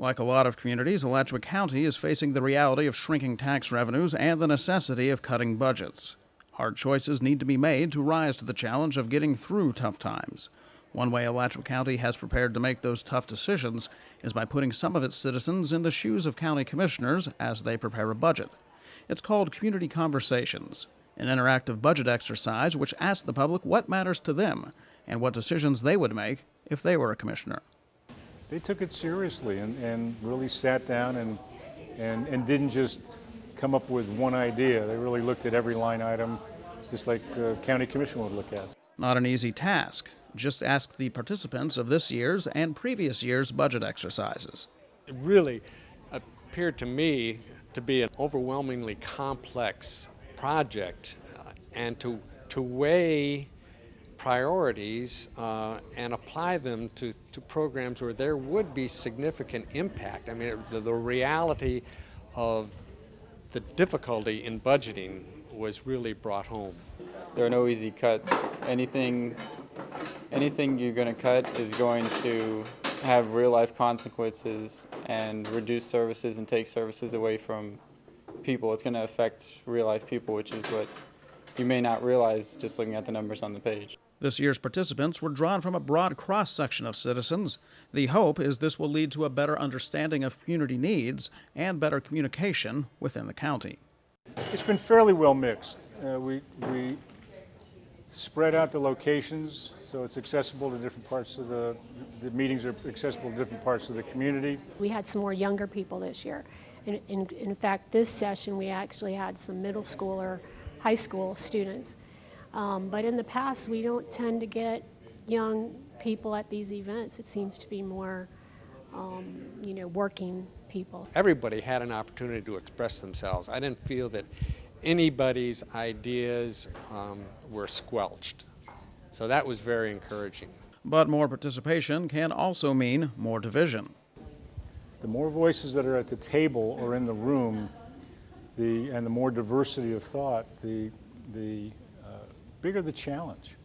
Like a lot of communities, Alachua County is facing the reality of shrinking tax revenues and the necessity of cutting budgets. Hard choices need to be made to rise to the challenge of getting through tough times. One way Alachua County has prepared to make those tough decisions is by putting some of its citizens in the shoes of county commissioners as they prepare a budget. It's called Community Conversations, an interactive budget exercise which asks the public what matters to them and what decisions they would make if they were a commissioner. They took it seriously and really sat down and didn't just come up with one idea. They really looked at every line item just like a county commission would look at. Not an easy task. Just ask the participants of this year's and previous year's budget exercises. It really appeared to me to be an overwhelmingly complex project and to weigh priorities and apply them to programs where there would be significant impact. I mean, the reality of the difficulty in budgeting was really brought home. There are no easy cuts. Anything you're going to cut is going to have real-life consequences and reduce services and take services away from people. It's going to affect real-life people, which is what you may not realize just looking at the numbers on the page. This year's participants were drawn from a broad cross-section of citizens. The hope is this will lead to a better understanding of community needs and better communication within the county. It's been fairly well mixed. We spread out the locations so it's accessible to different parts of the meetings are accessible to different parts of the community. We had some more younger people this year. In fact, this session we actually had some middle school or high school students. But in the past, we don't tend to get young people at these events. It seems to be more, working people. Everybody had an opportunity to express themselves. I didn't feel that anybody's ideas were squelched. So that was very encouraging. But more participation can also mean more division. The more voices that are at the table or in the room, and the more diversity of thought, the bigger the challenge.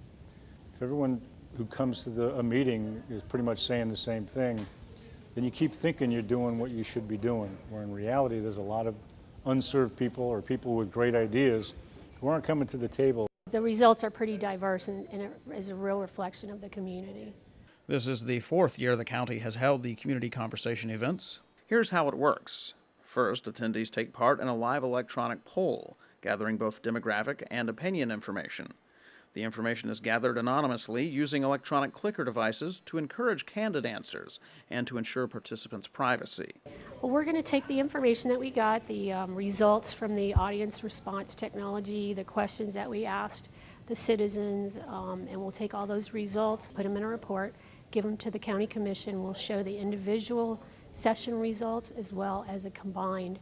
If everyone who comes to a meeting is pretty much saying the same thing, then you keep thinking you're doing what you should be doing, where in reality there's a lot of unserved people or people with great ideas who aren't coming to the table. The results are pretty diverse and it is a real reflection of the community. This is the fourth year the county has held the community conversation events. Here's how it works. First, attendees take part in a live electronic poll, gathering both demographic and opinion information. The information is gathered anonymously using electronic clicker devices to encourage candid answers and to ensure participants' privacy. Well, we're going to take the information that we got, the results from the audience response technology, the questions that we asked the citizens, and we'll take all those results, put them in a report, give them to the county commission. We'll show the individual session results as well as a combined,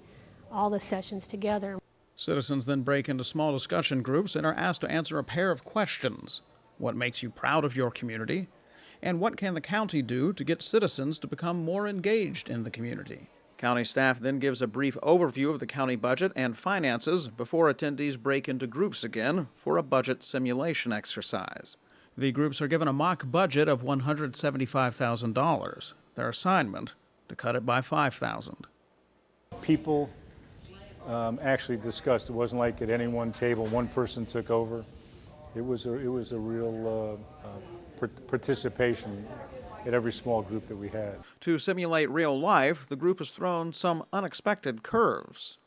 all the sessions together. Citizens then break into small discussion groups and are asked to answer a pair of questions. What makes you proud of your community? And what can the county do to get citizens to become more engaged in the community? County staff then gives a brief overview of the county budget and finances before attendees break into groups again for a budget simulation exercise. The groups are given a mock budget of $175,000. Their assignment, to cut it by $5,000. People actually discussed. It wasn't like at any one table one person took over. It was a real participation at every small group that we had. To simulate real life, the group has thrown some unexpected curves.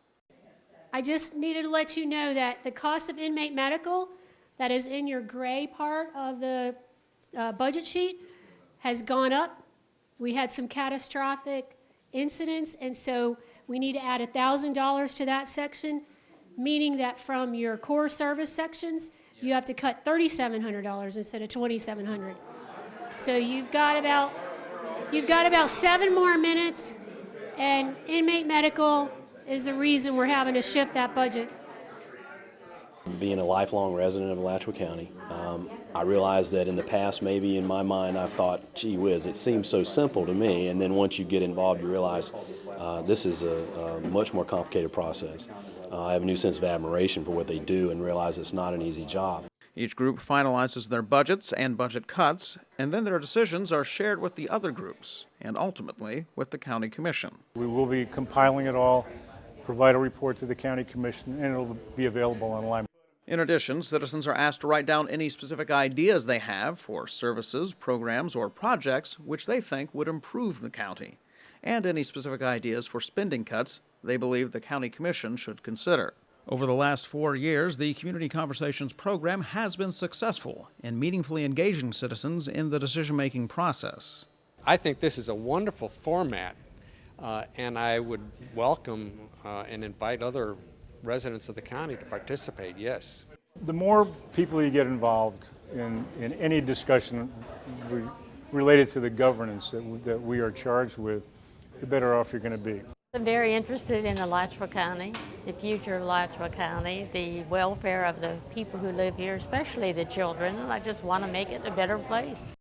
I just needed to let you know that the cost of inmate medical that is in your gray part of the budget sheet has gone up. We had some catastrophic incidents, and so we need to add $1,000 to that section, meaning that from your core service sections, you have to cut $3,700 instead of $2,700. So you've got about 7 more minutes, and inmate medical is the reason we're having to shift that budget. Being a lifelong resident of Alachua County, I realized that in the past, maybe in my mind, I've thought, gee whiz, it seems so simple to me, and then once you get involved, you realize this is a much more complicated process. I have a new sense of admiration for what they do and realize it's not an easy job. Each group finalizes their budgets and budget cuts, and then their decisions are shared with the other groups and ultimately with the County Commission. We will be compiling it all, provide a report to the County Commission, and it will be available online. In addition, citizens are asked to write down any specific ideas they have for services, programs, or projects which they think would improve the county, and any specific ideas for spending cuts they believe the County Commission should consider. Over the last 4 years, the Community Conversations program has been successful in meaningfully engaging citizens in the decision-making process. I think this is a wonderful format, and I would welcome and invite other residents of the county to participate, yes. The more people you get involved in any discussion related to the governance that we are charged with, the better off you're going to be. I'm very interested in Alachua County, the future of Alachua County, the welfare of the people who live here, especially the children, and I just want to make it a better place.